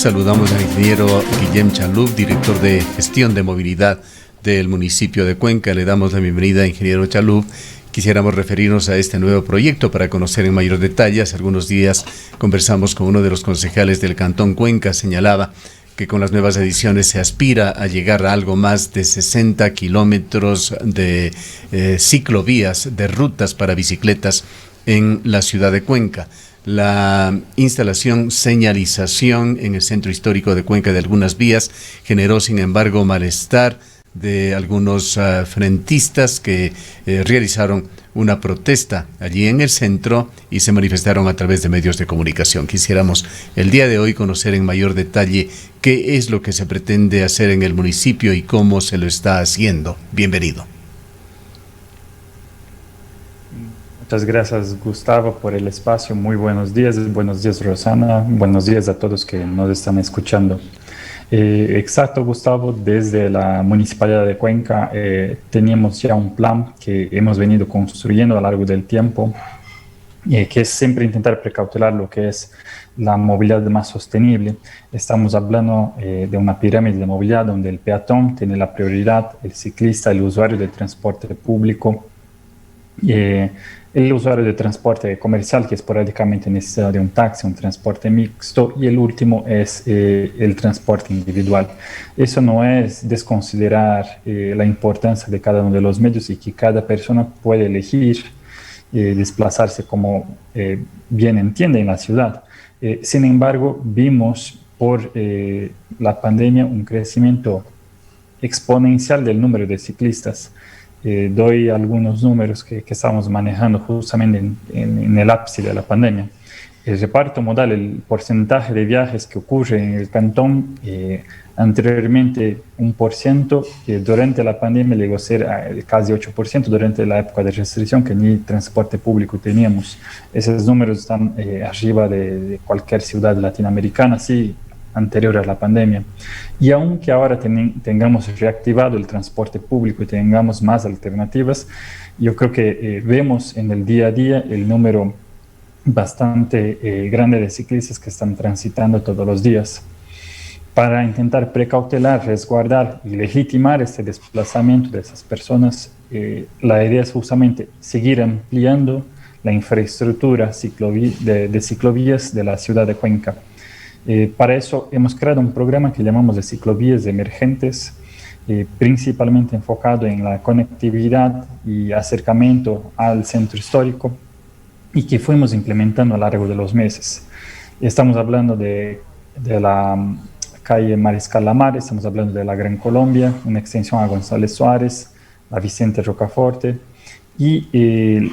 Saludamos al ingeniero Guillem Chalub, director de gestión de movilidad del municipio de Cuenca. Le damos la bienvenida, ingeniero Chalub. Quisiéramos referirnos a este nuevo proyecto para conocer en mayor detalle. Hace algunos días conversamos con uno de los concejales del Cantón Cuenca. Señalaba que con las nuevas ediciones se aspira a llegar a algo más de 60 kilómetros de ciclovías, de rutas para bicicletas en la ciudad de Cuenca. La instalación señalización en el centro histórico de Cuenca de algunas vías generó, sin embargo, malestar de algunos frentistas que realizaron una protesta allí en el centro y se manifestaron a través de medios de comunicación. Quisiéramos el día de hoy conocer en mayor detalle qué es lo que se pretende hacer en el municipio y cómo se lo está haciendo. Bienvenido. Muchas gracias, Gustavo, por el espacio. Muy buenos días, Rosana, buenos días a todos que nos están escuchando. Exacto, Gustavo, desde la Municipalidad de Cuenca teníamos ya un plan que hemos venido construyendo a lo largo del tiempo, que es siempre intentar precautelar lo que es la movilidad más sostenible. Estamos hablando de una pirámide de movilidad donde el peatón tiene la prioridad, el ciclista, el usuario del transporte público, el usuario de transporte comercial que esporádicamente necesita de un taxi, un transporte mixto, y el último es el transporte individual. Eso no es desconsiderar la importancia de cada uno de los medios y que cada persona puede elegir desplazarse como bien entiende en la ciudad. Sin embargo, vimos por la pandemia un crecimiento exponencial del número de ciclistas. Doy algunos números que estamos manejando justamente en el ápice de la pandemia. El reparto modal, el porcentaje de viajes que ocurre en el cantón, anteriormente 1%, durante la pandemia llegó a ser casi 8% durante la época de restricción, que ni transporte público teníamos. Esos números están arriba de cualquier ciudad latinoamericana, sí, anterior a la pandemia. Y aunque ahora tengamos reactivado el transporte público y tengamos más alternativas, yo creo que vemos en el día a día el número bastante grande de ciclistas que están transitando todos los días. Para intentar precautelar, resguardar y legitimar este desplazamiento de esas personas, la idea es justamente seguir ampliando la infraestructura de ciclovías de la ciudad de Cuenca. Para eso hemos creado un programa que llamamos de ciclovías emergentes, principalmente enfocado en la conectividad y acercamiento al centro histórico, y que fuimos implementando a lo largo de los meses. Estamos hablando de la calle Mariscal Lamar, estamos hablando de la Gran Colombia, una extensión a González Suárez, la Vicente Rocaforte y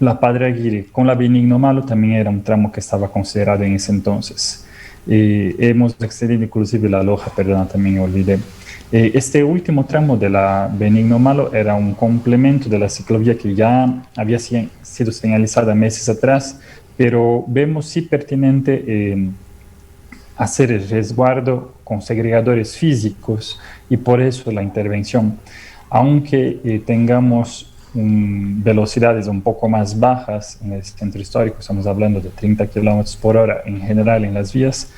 la Padre Aguirre con la Benigno Malo también era un tramo que estaba considerado en ese entonces. Hemos excedido inclusive la Loja, perdona, también olvidé. Este último tramo de la Benigno Malo era un complemento de la ciclovía que ya había sido señalizada meses atrás, pero vemos sí pertinente hacer el resguardo con segregadores físicos y por eso la intervención. Aunque tengamos velocidades un poco más bajas en el centro histórico, estamos hablando de 30 kilómetros por hora en general en las vías,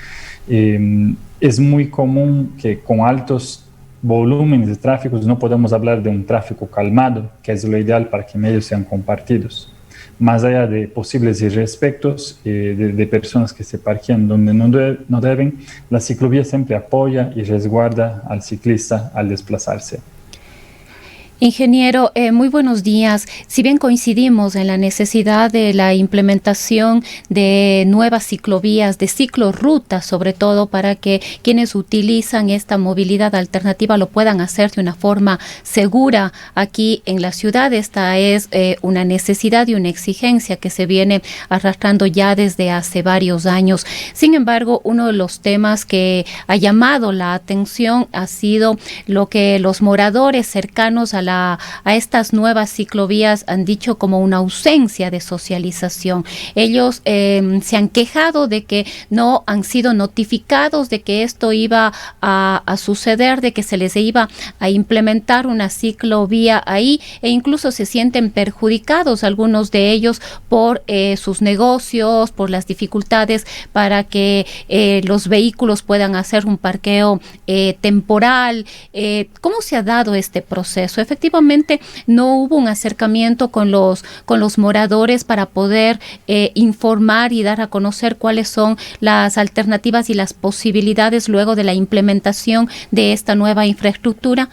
es muy común que con altos volúmenes de tráfico no podemos hablar de un tráfico calmado, que es lo ideal para que medios sean compartidos. Más allá de posibles irrespetos de personas que se parquean donde no deben, la ciclovía siempre apoya y resguarda al ciclista al desplazarse. Ingeniero, muy buenos días. Si bien coincidimos en la necesidad de la implementación de nuevas ciclovías, de ciclorrutas, sobre todo para que quienes utilizan esta movilidad alternativa lo puedan hacer de una forma segura aquí en la ciudad, esta es una necesidad y una exigencia que se viene arrastrando ya desde hace varios años. Sin embargo, uno de los temas que ha llamado la atención ha sido lo que los moradores cercanos a a estas nuevas ciclovías han dicho como una ausencia de socialización. Ellos se han quejado de que no han sido notificados de que esto iba a suceder, de que se les iba a implementar una ciclovía ahí, e incluso se sienten perjudicados algunos de ellos por sus negocios, por las dificultades para que los vehículos puedan hacer un parqueo temporal. ¿Cómo se ha dado este proceso? Efectivamente, no hubo un acercamiento con los moradores para poder informar y dar a conocer cuáles son las alternativas y las posibilidades luego de la implementación de esta nueva infraestructura.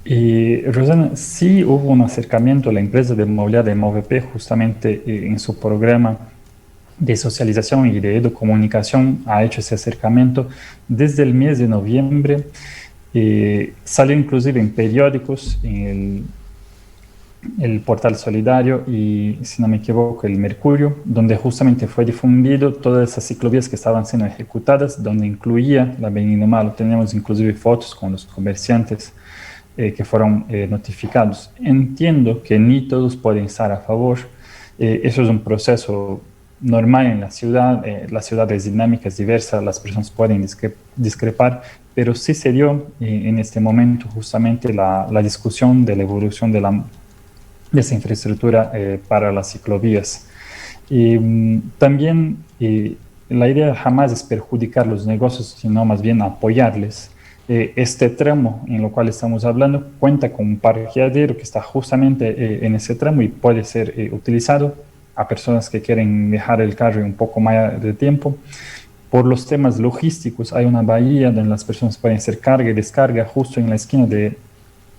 Rosana, sí hubo un acercamiento a la empresa de movilidad de MOVP justamente en su programa de socialización y de comunicación ha hecho ese acercamiento desde el mes de noviembre. Salió inclusive en periódicos, en el Portal Solidario y, si no me equivoco, el Mercurio, donde justamente fue difundido todas esas ciclovías que estaban siendo ejecutadas, donde incluía la Benigno Malo. Tenemos inclusive fotos con los comerciantes que fueron notificados. Entiendo que ni todos pueden estar a favor. Eso es un proceso normal en la ciudad es dinámica, es diversa, las personas pueden discrepar, pero sí se dio en este momento justamente la discusión de la evolución de esa infraestructura para las ciclovías. También la idea jamás es perjudicar los negocios, sino más bien apoyarles. Este tramo en lo cual estamos hablando cuenta con un parqueadero que está justamente en ese tramo y puede ser utilizado a personas que quieren dejar el carro un poco más de tiempo. Por los temas logísticos, hay una bahía donde las personas pueden hacer carga y descarga justo en la esquina de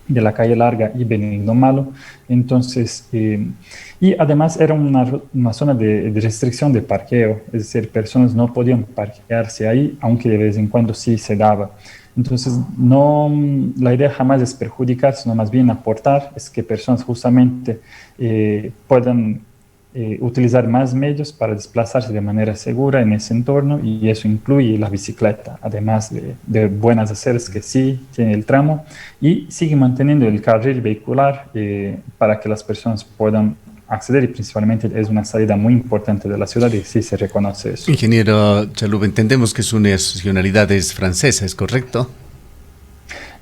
la calle Larga y Benigno Malo. Entonces, y además era una zona de restricción de parqueo, es decir, personas no podían parquearse ahí, aunque de vez en cuando sí se daba. Entonces, la idea jamás es perjudicar, sino más bien aportar, es que personas justamente puedan utilizar más medios para desplazarse de manera segura en ese entorno, y eso incluye la bicicleta, además de buenas aceras que sí tiene el tramo, y sigue manteniendo el carril vehicular para que las personas puedan acceder, y principalmente es una salida muy importante de la ciudad y sí se reconoce eso. Ingeniero Chalub, entendemos que su nacionalidad es francesa, ¿es correcto?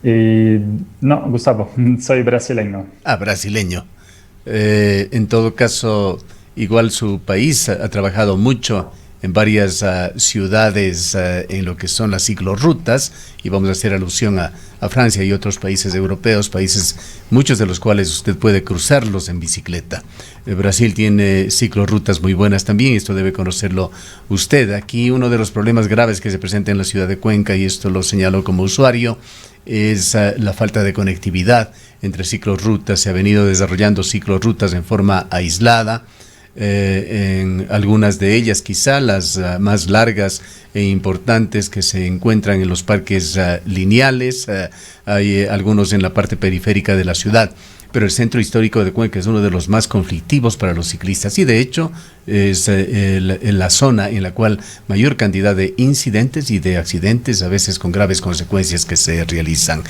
No, Gustavo, soy brasileño. Ah, brasileño. En todo caso, igual su país ha trabajado mucho en varias ciudades en lo que son las ciclorrutas, y vamos a hacer alusión a Francia y otros países europeos, países muchos de los cuales usted puede cruzarlos en bicicleta. Brasil tiene ciclorrutas muy buenas también, y esto debe conocerlo usted. Aquí uno de los problemas graves que se presenta en la ciudad de Cuenca, y esto lo señalo como usuario, es la falta de conectividad entre ciclorrutas. Se ha venido desarrollando ciclorrutas en forma aislada. En algunas de ellas, quizá las más largas e importantes que se encuentran en los parques lineales, hay algunos en la parte periférica de la ciudad, pero el centro histórico de Cuenca es uno de los más conflictivos para los ciclistas, y de hecho es la zona en la cual mayor cantidad de incidentes y de accidentes, a veces con graves consecuencias, que se realizan.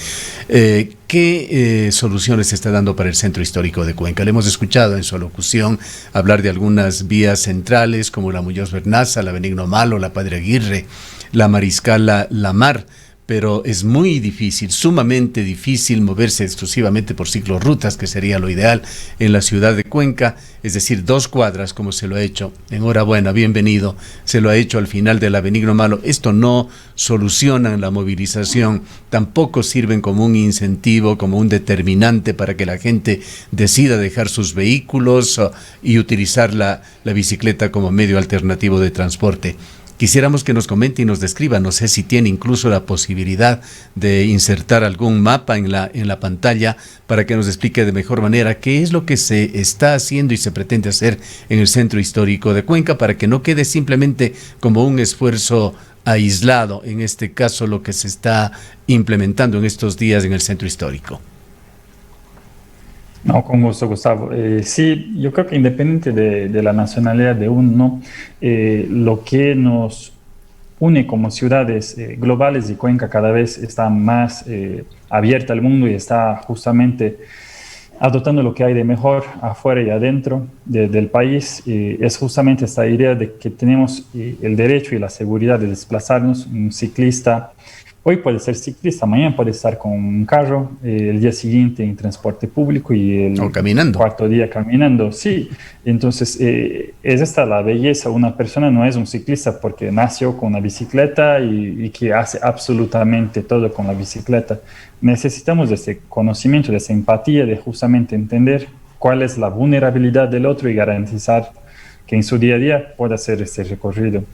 ¿Qué soluciones se está dando para el centro histórico de Cuenca? Le hemos escuchado en su alocución hablar de algunas vías centrales como la Muñoz Bernaza, la Benigno Malo, la Padre Aguirre, la Mariscal Lamar, pero es muy difícil, sumamente difícil, moverse exclusivamente por ciclorrutas, que sería lo ideal en la ciudad de Cuenca, es decir, 2 cuadras, como se lo ha hecho. Enhorabuena, bienvenido, se lo ha hecho al final de la Benigno Malo. Esto no soluciona la movilización, tampoco sirven como un incentivo, como un determinante para que la gente decida dejar sus vehículos y utilizar la bicicleta como medio alternativo de transporte. Quisiéramos que nos comente y nos describa, no sé si tiene incluso la posibilidad de insertar algún mapa en la pantalla para que nos explique de mejor manera qué es lo que se está haciendo y se pretende hacer en el centro histórico de Cuenca, para que no quede simplemente como un esfuerzo aislado, en este caso lo que se está implementando en estos días en el centro histórico. No, con gusto, Gustavo. Sí, yo creo que independiente de la nacionalidad de uno, lo que nos une como ciudades globales, y Cuenca cada vez está más abierta al mundo y está justamente adoptando lo que hay de mejor afuera y adentro del país. Es justamente esta idea de que tenemos el derecho y la seguridad de desplazarnos. Un ciclista hoy puede ser ciclista, mañana puede estar con un carro, el día siguiente en transporte público y el caminando. Cuarto día caminando. Sí, entonces es esta la belleza. Una persona no es un ciclista porque nació con una bicicleta y que hace absolutamente todo con la bicicleta. Necesitamos de ese conocimiento, de esa empatía, de justamente entender cuál es la vulnerabilidad del otro y garantizar que en su día a día pueda hacer este recorrido.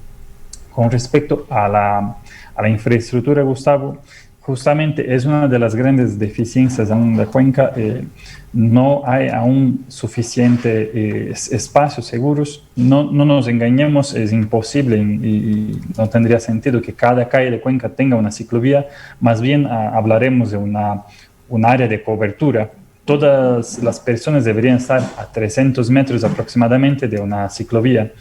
Con respecto a la infraestructura, Gustavo, justamente es una de las grandes deficiencias aún de Cuenca. No hay aún suficiente espacios seguros. No nos engañemos, es imposible y no tendría sentido que cada calle de Cuenca tenga una ciclovía. Más bien hablaremos de un área de cobertura. Todas las personas deberían estar a 300 metros aproximadamente de una ciclovía,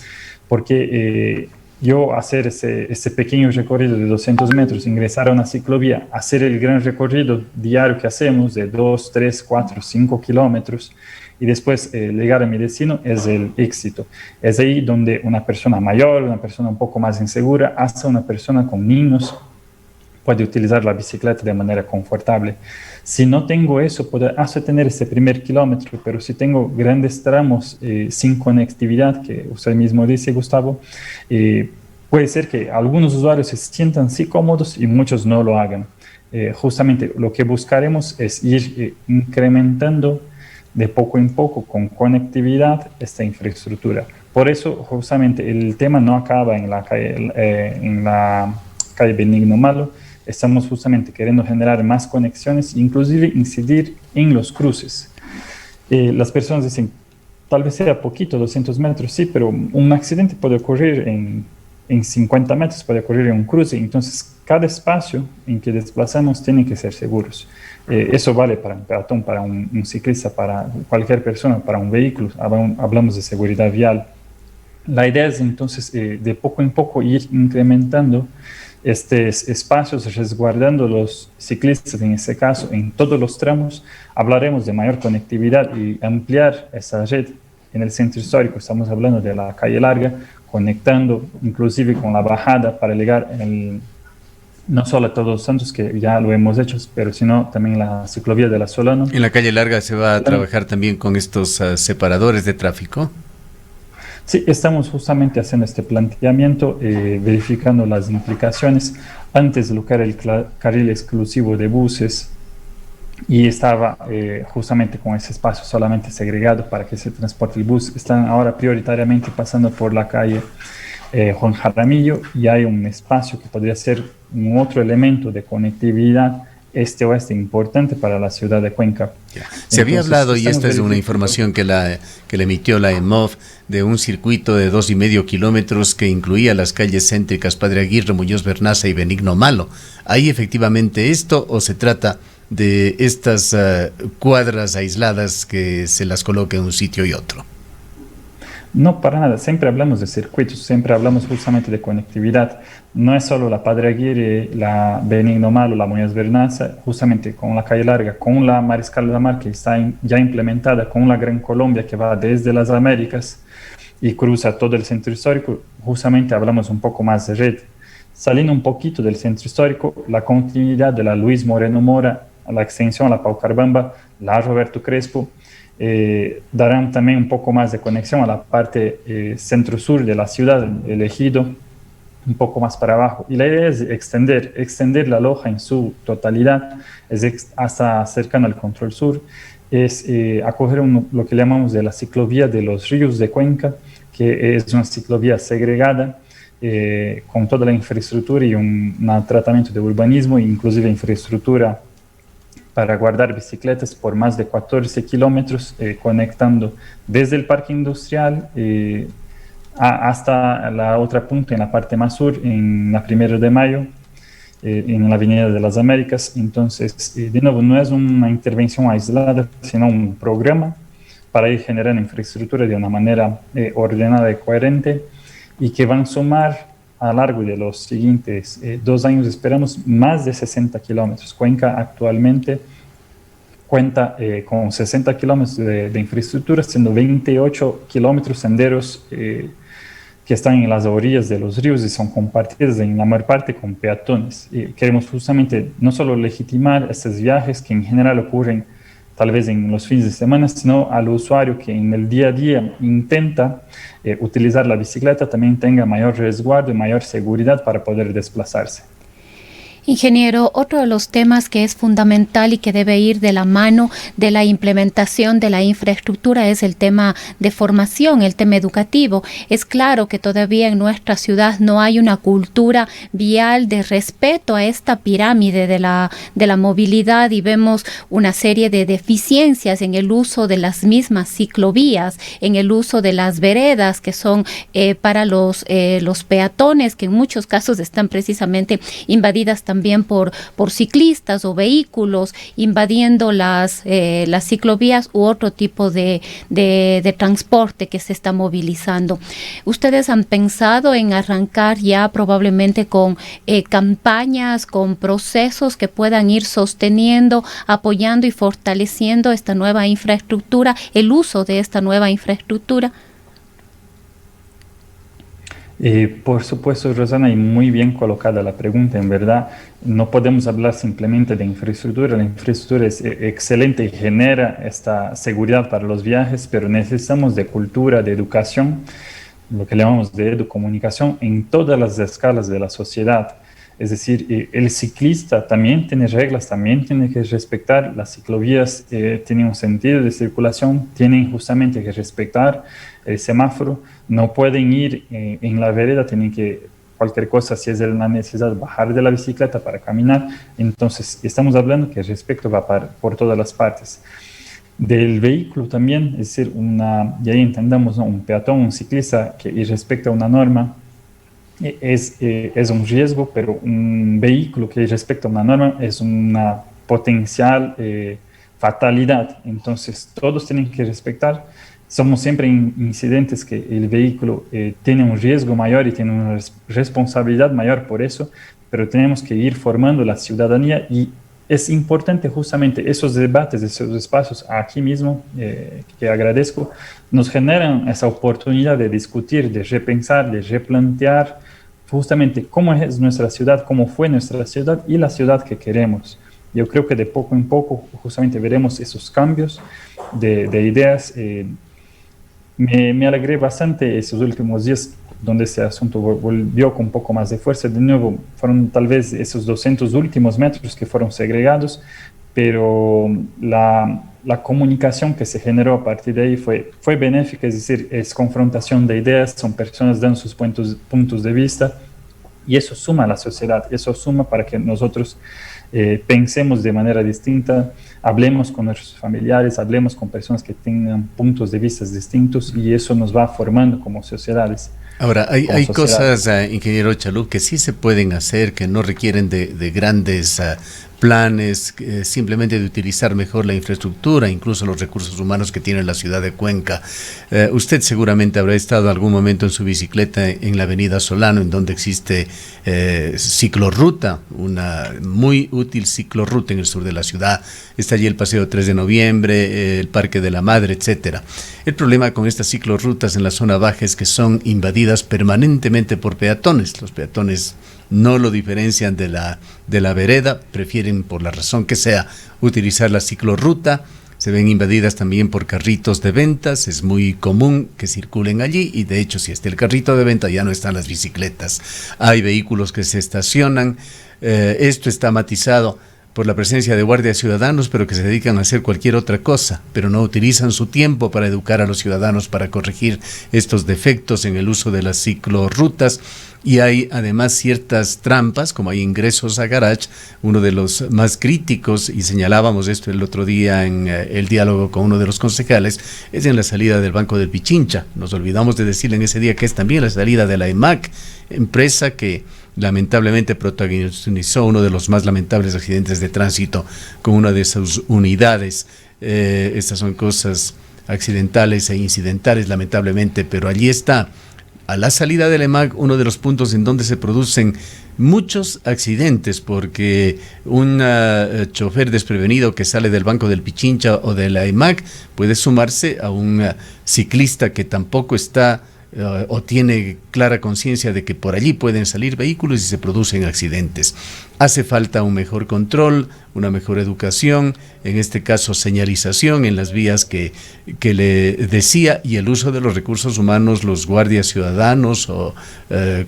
porque yo hacer ese pequeño recorrido de 200 metros, ingresar a una ciclovía, hacer el gran recorrido diario que hacemos de 2, 3, 4, 5 kilómetros y después llegar a mi destino, es el éxito. Es ahí donde una persona mayor, una persona un poco más insegura, hasta una persona con niños puede utilizar la bicicleta de manera confortable. Si no tengo eso, puedo hasta tener ese primer kilómetro, pero si tengo grandes tramos sin conectividad, que usted mismo dice, Gustavo, puede ser que algunos usuarios se sientan sí cómodos y muchos no lo hagan. Justamente lo que buscaremos es ir incrementando de poco en poco con conectividad esta infraestructura. Por eso, justamente, el tema no acaba en la calle Benigno Malo. Estamos justamente queriendo generar más conexiones, inclusive incidir en los cruces. Las personas dicen, tal vez sea poquito, 200 metros, sí, pero un accidente puede ocurrir en 50 metros, puede ocurrir en un cruce. Entonces, cada espacio en que desplazamos tiene que ser seguros. Eso vale para un peatón, para un ciclista, para cualquier persona, para un vehículo. Hablamos de seguridad vial. La idea es entonces de poco en poco ir incrementando estos espacios, resguardando los ciclistas, en este caso, en todos los tramos. Hablaremos de mayor conectividad y ampliar esa red en el centro histórico. Estamos hablando de la calle larga, conectando inclusive con la bajada para llegar no solo a Todos los Santos, que ya lo hemos hecho, pero sino también la ciclovía de la Solano. En la calle larga se va a trabajar también con estos separadores de tráfico. Sí, estamos justamente haciendo este planteamiento, verificando las implicaciones. Antes lo que era el carril exclusivo de buses y estaba justamente con ese espacio solamente segregado para que se transporte el bus. Están ahora prioritariamente pasando por la calle Juan Jaramillo y hay un espacio que podría ser un otro elemento de conectividad este-oeste importante para la ciudad de Cuenca. Se había hablado, y esta es una información que le emitió la EMOV, de un circuito de 2,5 kilómetros que incluía las calles céntricas Padre Aguirre, Muñoz Bernaza y Benigno Malo. ¿Hay efectivamente esto o se trata de estas cuadras aisladas que se las coloca en un sitio y otro? No, para nada. Siempre hablamos de circuitos, siempre hablamos justamente de conectividad. No es solo la Padre Aguirre, la Benigno Malo, la Muñoz Bernaza, justamente con la calle larga, con la Mariscal de la Mar, que está ya implementada, con la Gran Colombia, que va desde las Américas y cruza todo el centro histórico. Justamente hablamos un poco más de red. Saliendo un poquito del centro histórico, la continuidad de la Luis Moreno Mora, la extensión a la Paucarbamba, la Roberto Crespo, darán también un poco más de conexión a la parte centro-sur de la ciudad, el Ejido, un poco más para abajo. Y la idea es extender la Loja en su totalidad, hasta cercano al Control Sur, es acoger lo que llamamos de la ciclovía de los ríos de Cuenca, que es una ciclovía segregada, con toda la infraestructura y un tratamiento de urbanismo, inclusive infraestructura para guardar bicicletas por más de 14 kilómetros, conectando desde el Parque Industrial hasta la otra punta, en la parte más sur, en la 1 de Mayo, en la Avenida de las Américas. Entonces, de nuevo, no es una intervención aislada, sino un programa para ir generando infraestructura de una manera ordenada y coherente, y que van a sumar a lo largo de los siguientes 2 años esperamos más de 60 kilómetros. Cuenca actualmente cuenta con 60 kilómetros de infraestructura, siendo 28 kilómetros senderos que están en las orillas de los ríos y son compartidas en la mayor parte con peatones. Queremos justamente no solo legitimar estos viajes que en general ocurren tal vez en los fines de semana, sino al usuario que en el día a día intenta utilizar la bicicleta también tenga mayor resguardo y mayor seguridad para poder desplazarse. Ingeniero, otro de los temas que es fundamental y que debe ir de la mano de la implementación de la infraestructura es el tema de formación, el tema educativo. Es claro que todavía en nuestra ciudad no hay una cultura vial de respeto a esta pirámide de la movilidad y vemos una serie de deficiencias en el uso de las mismas ciclovías, en el uso de las veredas que son para los peatones, que en muchos casos están precisamente invadidas también por ciclistas o vehículos invadiendo las ciclovías u otro tipo de transporte que se está movilizando. ¿Ustedes han pensado en arrancar ya probablemente con campañas, con procesos que puedan ir sosteniendo, apoyando y fortaleciendo esta nueva infraestructura, el uso de esta nueva infraestructura? Por supuesto, Rosana, y muy bien colocada la pregunta. En verdad, no podemos hablar simplemente de infraestructura. La infraestructura es excelente y genera esta seguridad para los viajes, pero necesitamos de cultura, de educación, lo que llamamos de educomunicación en todas las escalas de la sociedad. Es decir, el ciclista también tiene reglas, también tiene que respetar las ciclovías, tienen un sentido de circulación, tienen justamente que respetar el semáforo, no pueden ir en la vereda, tienen que, cualquier cosa, si es de la necesidad, bajar de la bicicleta para caminar. Entonces, estamos hablando que el respeto va por todas las partes. Del vehículo también, es decir, y ahí entendamos, ¿no? Un peatón, un ciclista que respecta una norma, es un riesgo, pero un vehículo que respecta una norma es una potencial fatalidad. Entonces, todos tienen que respetar. Somos siempre incidentes que el vehículo tiene un riesgo mayor y tiene una responsabilidad mayor por eso, pero tenemos que ir formando la ciudadanía y es importante justamente esos debates, esos espacios aquí mismo, que agradezco, nos generan esa oportunidad de discutir, de repensar, de replantear justamente cómo es nuestra ciudad, cómo fue nuestra ciudad y la ciudad que queremos. Yo creo que de poco en poco justamente veremos esos cambios de ideas. Me alegré bastante esos últimos días donde ese asunto volvió con un poco más de fuerza. De nuevo, fueron tal vez esos 200 últimos metros que fueron segregados, pero la comunicación que se generó a partir de ahí fue benéfica, es decir, es confrontación de ideas, son personas dando sus puntos de vista, y eso suma a la sociedad, eso suma para que nosotros pensemos de manera distinta, hablemos con nuestros familiares, hablemos con personas que tengan puntos de vista distintos, y eso nos va formando como sociedades. Ahora, hay cosas, ingeniero Chalub, que sí se pueden hacer, que no requieren de grandes planes, simplemente de utilizar mejor la infraestructura, incluso los recursos humanos que tiene la ciudad de Cuenca. Usted seguramente habrá estado algún momento en su bicicleta en la avenida Solano, en donde existe ciclorruta, una muy útil ciclorruta en el sur de la ciudad. Está allí el Paseo 3 de Noviembre, el Parque de la Madre, etcétera. El problema con estas ciclorrutas en la zona baja es que son invadidas permanentemente por peatones. Los peatones no lo diferencian de la vereda, prefieren, por la razón que sea, utilizar la ciclorruta. Se ven invadidas también por carritos de ventas, es muy común que circulen allí, y de hecho si está el carrito de venta ya no están las bicicletas. Hay vehículos que se estacionan. Esto está matizado por la presencia de guardias ciudadanos, pero que se dedican a hacer cualquier otra cosa, pero no utilizan su tiempo para educar a los ciudadanos, para corregir estos defectos en el uso de las ciclorrutas. Y hay además ciertas trampas, como hay ingresos a garage. Uno de los más críticos, y señalábamos esto el otro día en el diálogo con uno de los concejales, es en la salida del Banco del Pichincha. Nos olvidamos de decirle en ese día que es también la salida de la EMAC, empresa que lamentablemente protagonizó uno de los más lamentables accidentes de tránsito con una de sus unidades. Estas son cosas accidentales e incidentales, lamentablemente, pero allí está. a la salida del EMAG, uno de los puntos en donde se producen muchos accidentes, porque un chofer desprevenido que sale del Banco del Pichincha o de la EMAG puede sumarse a un ciclista que tampoco está o tiene clara conciencia de que por allí pueden salir vehículos y se producen accidentes. Hace falta un mejor control, una mejor educación, en este caso señalización en las vías que le decía, y el uso de los recursos humanos, los guardias ciudadanos o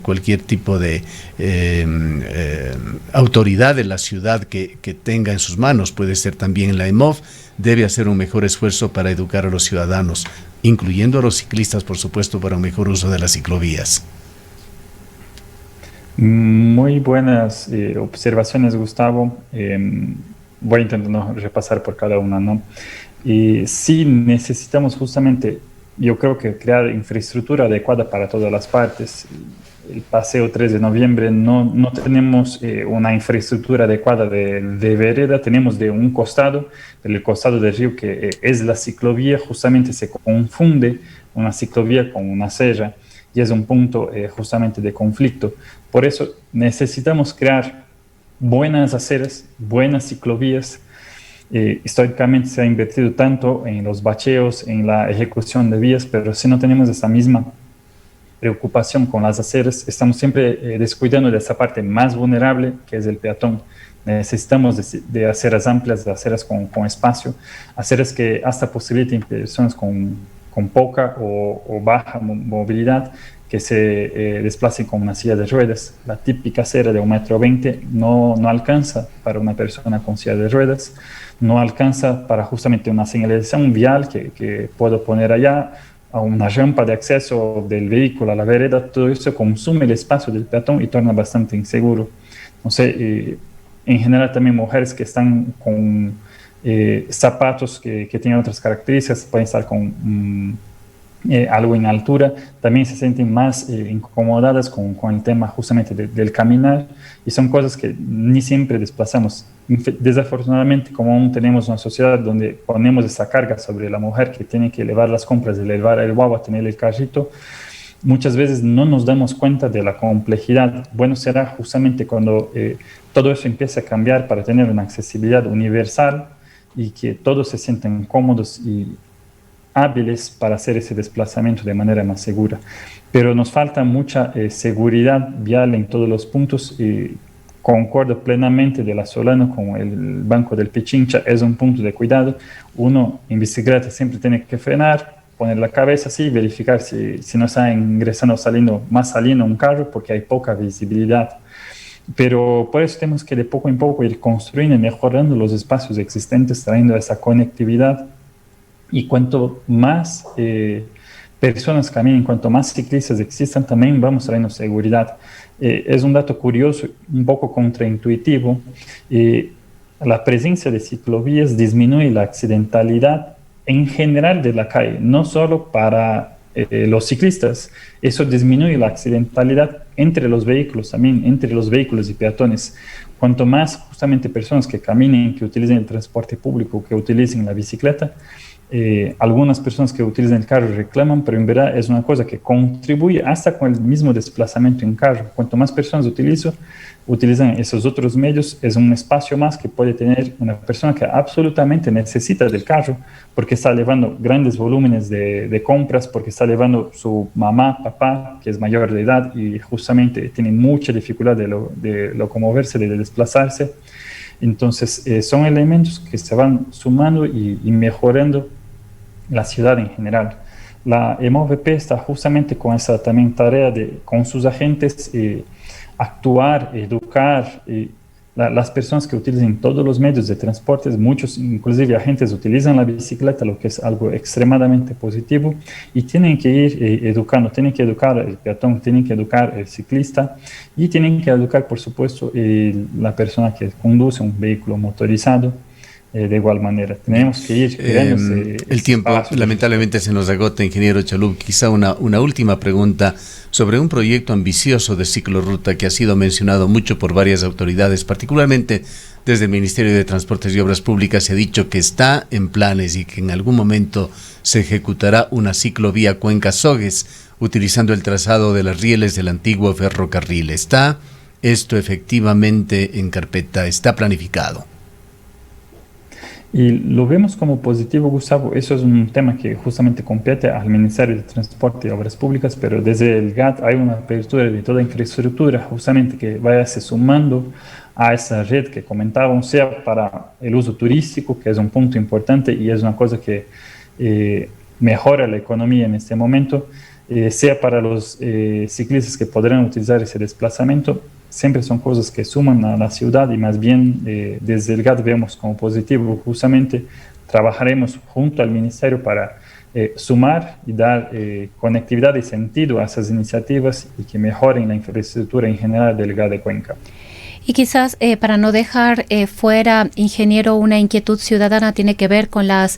cualquier tipo de autoridad de la ciudad que tenga en sus manos, puede ser también la EMOV, debe hacer un mejor esfuerzo para educar a los ciudadanos, incluyendo a los ciclistas, por supuesto, para un mejor uso de las ciclovías. Muy buenas observaciones, Gustavo. Voy a intentar no repasar por cada una, ¿no? Y sí necesitamos justamente, yo creo que crear infraestructura adecuada para todas las partes. El paseo 3 de noviembre no tenemos una infraestructura adecuada de vereda, tenemos de un costado, del costado del río que es la ciclovía, justamente se confunde una ciclovía con una acera y es un punto justamente de conflicto. Por eso necesitamos crear buenas aceras, buenas ciclovías. Históricamente se ha invertido tanto en los bacheos, en la ejecución de vías, pero si no tenemos esa misma preocupación con las aceras, estamos siempre descuidando de esa parte más vulnerable, que es el peatón. Necesitamos de aceras amplias, de aceras con espacio, aceras que hasta posibiliten personas con poca o baja movilidad que se desplacen con una silla de ruedas. La típica acera de 1,20 m no alcanza para una persona con silla de ruedas, no alcanza para justamente una señalización vial que puedo poner allá, a una rampa de acceso del vehículo a la vereda. Todo eso consume el espacio del peatón y torna bastante inseguro. No sé, en general también mujeres que están con zapatos que tienen otras características, pueden estar con algo en altura, también se sienten más incomodadas con el tema justamente del caminar, y son cosas que ni siempre desplazamos. Desafortunadamente, como aún tenemos una sociedad donde ponemos esa carga sobre la mujer que tiene que elevar las compras, elevar el guagua, tener el carrito, muchas veces no nos damos cuenta de la complejidad. Bueno, será justamente cuando todo eso empiece a cambiar para tener una accesibilidad universal y que todos se sientan cómodos y hábiles para hacer ese desplazamiento de manera más segura. Pero nos falta mucha seguridad vial en todos los puntos, y concuerdo plenamente de la Solano con el Banco del Pichincha, es un punto de cuidado. Uno en bicicleta siempre tiene que frenar, poner la cabeza así, verificar si no está ingresando o saliendo un carro, porque hay poca visibilidad. Pero por eso tenemos que de poco en poco ir construyendo y mejorando los espacios existentes, trayendo esa conectividad. Y cuanto más personas caminen, cuanto más ciclistas existan, también vamos trayendo seguridad. Es un dato curioso, un poco contraintuitivo. La presencia de ciclovías disminuye la accidentalidad en general de la calle, no solo para los ciclistas. Eso disminuye la accidentalidad entre los vehículos, también entre los vehículos y peatones. Cuanto más justamente personas que caminen, que utilicen el transporte público, que utilicen la bicicleta, algunas personas que utilizan el carro reclaman, pero en verdad es una cosa que contribuye hasta con el mismo desplazamiento en carro. Cuanto más personas utilizan esos otros medios, es un espacio más que puede tener una persona que absolutamente necesita del carro, porque está llevando grandes volúmenes de compras, porque está llevando su mamá, papá, que es mayor de edad y justamente tiene mucha dificultad de locomoverse, de desplazarse. Entonces, son elementos que se van sumando y mejorando la ciudad en general. La EMOVP está justamente con esa también tarea de, con sus agentes, actuar, educar. Las personas que utilizan todos los medios de transporte, muchos, inclusive agentes, utilizan la bicicleta, lo que es algo extremadamente positivo, y tienen que ir educando, tienen que educar el peatón, tienen que educar el ciclista, y tienen que educar, por supuesto, la persona que conduce un vehículo motorizado. De igual manera, tenemos que ir creando el tiempo espacio. Lamentablemente se nos agota, ingeniero Chalub. Quizá una última pregunta sobre un proyecto ambicioso de ciclorruta que ha sido mencionado mucho por varias autoridades, particularmente desde el Ministerio de Transportes y Obras Públicas. Se ha dicho que está en planes y que en algún momento se ejecutará una ciclovía Cuenca-Sogues, utilizando el trazado de las rieles del antiguo ferrocarril. ¿Está esto efectivamente en carpeta? ¿Está planificado? Y lo vemos como positivo, Gustavo. Eso es un tema que justamente compete al Ministerio de Transporte y Obras Públicas, pero desde el GAT hay una apertura de toda infraestructura justamente que vaya se sumando a esa red que comentábamos, sea para el uso turístico, que es un punto importante y es una cosa que mejora la economía en este momento, sea para los ciclistas que podrán utilizar ese desplazamiento. Siempre son cosas que suman a la ciudad y más bien desde el GAT vemos como positivo. Justamente trabajaremos junto al Ministerio para sumar y dar conectividad y sentido a esas iniciativas y que mejoren la infraestructura en general del GAT de Cuenca. Y quizás para no dejar fuera, ingeniero, una inquietud ciudadana tiene que ver con las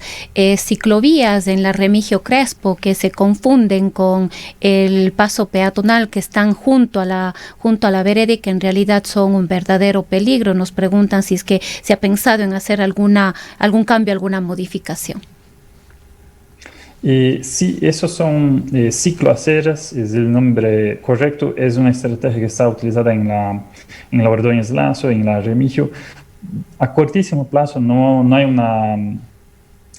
ciclovías en la Remigio Crespo que se confunden con el paso peatonal que están junto a la vereda y que en realidad son un verdadero peligro. Nos preguntan si es que se ha pensado en hacer algún cambio, alguna modificación. Sí, esos son cicloaceras, es el nombre correcto, es una estrategia que está utilizada en la Ordóñez Lazo, en la Remigio. A cortísimo plazo no hay una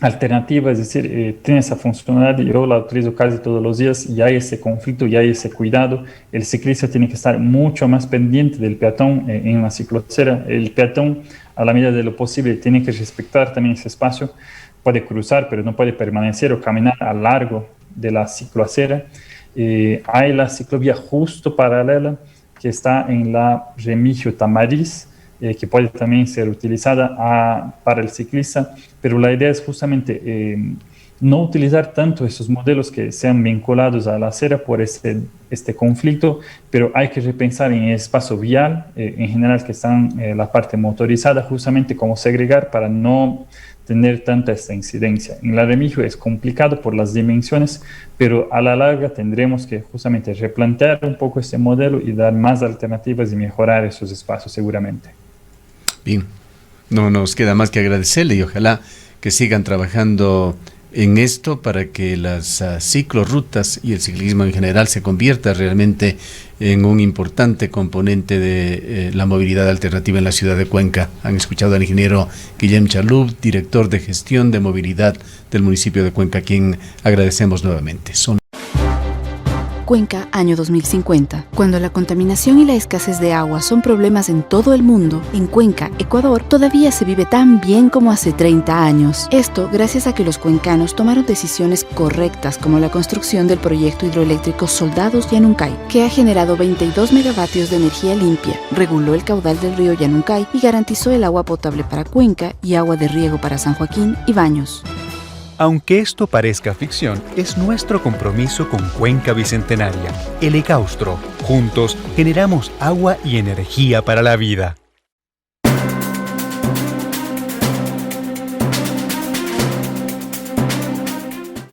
alternativa, es decir, tiene esa funcionalidad, yo la utilizo casi todos los días y hay ese conflicto, y hay ese cuidado. El ciclista tiene que estar mucho más pendiente del peatón en una cicloacera. El peatón, a la medida de lo posible, tiene que respetar también ese espacio. Puede cruzar, pero no puede permanecer o caminar a lo largo de la cicloacera. Hay la ciclovía justo paralela que está en la Remigio Tamariz, que puede también ser utilizada para el ciclista, pero la idea es justamente no utilizar tanto esos modelos que sean vinculados a la acera por este conflicto, pero hay que repensar en el espacio vial, en general que están la parte motorizada, justamente cómo segregar para no tener tanta esta incidencia. En la Remigio es complicado por las dimensiones, pero a la larga tendremos que justamente replantear un poco este modelo y dar más alternativas y mejorar esos espacios seguramente. Bien, no nos queda más que agradecerle y ojalá que sigan trabajando en esto para que las ciclorrutas y el ciclismo en general se convierta realmente en un importante componente de la movilidad alternativa en la ciudad de Cuenca. Han escuchado al ingeniero Guillem Chalub, director de gestión de movilidad del municipio de Cuenca, a quien agradecemos nuevamente. Cuenca, año 2050. Cuando la contaminación y la escasez de agua son problemas en todo el mundo, en Cuenca, Ecuador, todavía se vive tan bien como hace 30 años. Esto gracias a que los cuencanos tomaron decisiones correctas, como la construcción del proyecto hidroeléctrico Soldados Yanuncay, que ha generado 22 megavatios de energía limpia, reguló el caudal del río Yanuncay y garantizó el agua potable para Cuenca y agua de riego para San Joaquín y Baños. Aunque esto parezca ficción, es nuestro compromiso con Cuenca Bicentenaria, el Ecaustro. Juntos generamos agua y energía para la vida.